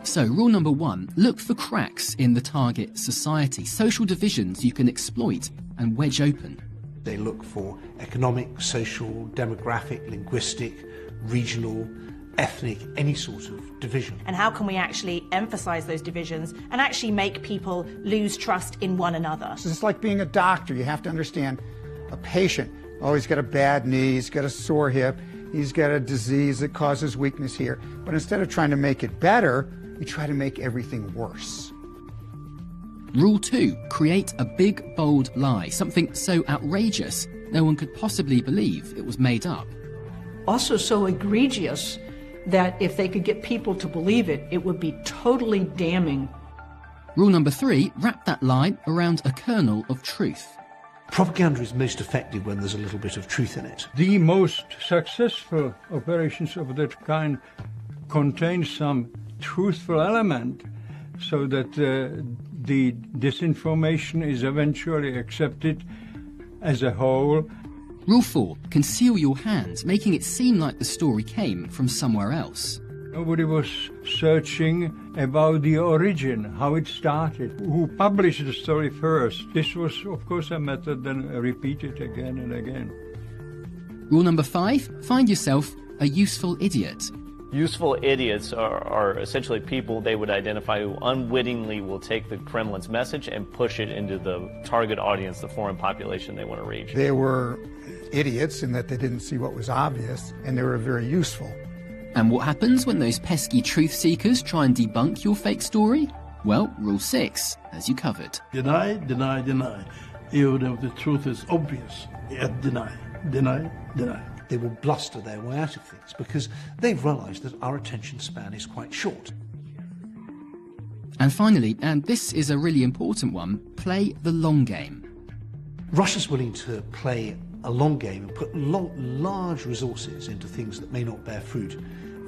So, rule number 1, look for cracks in the target society, social divisions you can exploit and wedge open. They look for economic, social, demographic, linguistic, regional, ethnic, any sort of division. And how can we actually emphasize those divisions and actually make people lose trust in one another? It's just like being a doctor. You have to understand a patient. Oh, he's got a bad knee, he's got a sore hip, he's got a disease that causes weakness here. But instead of trying to make it better, you try to make everything worse. Rule 2, create a big, bold lie, something so outrageous no one could possibly believe it was made up. Also so egregious that if they could get people to believe it, it would be totally damning. Rule number 3, wrap that lie around a kernel of truth. Propaganda is most effective when there's a little bit of truth in it. The most successful operations of that kind contain some truthful element so that the disinformation is eventually accepted as a whole. Rule 4, conceal your hands, making it seem like the story came from somewhere else. Nobody was searching about the origin, how it started, who published the story first. This was, of course, a method then repeated again and again. Rule number 5, find yourself a useful idiot. Useful idiots are essentially people they would identify who unwittingly will take the Kremlin's message and push it into the target audience, the foreign population they want to reach. They were idiots in that they didn't see what was obvious, and they were very useful. And what happens when those pesky truth seekers try and debunk your fake story? Well, rule 6, as you covered. Deny, deny, deny. Even if the truth is obvious, yet deny, deny, deny. They will bluster their way out of things because they've realised that our attention span is quite short. And finally, and this is a really important one, play the long game. Russia's willing to play a long game and put large resources into things that may not bear fruit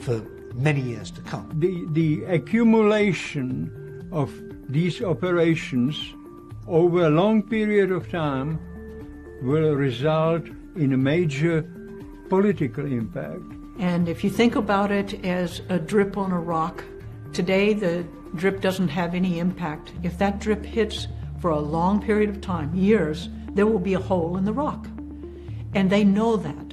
for many years to come. The accumulation of these operations over a long period of time will result in a major political impact. And if you think about it as a drip on a rock, today the drip doesn't have any impact. If that drip hits for a long period of time, years, there will be a hole in the rock. And they know that.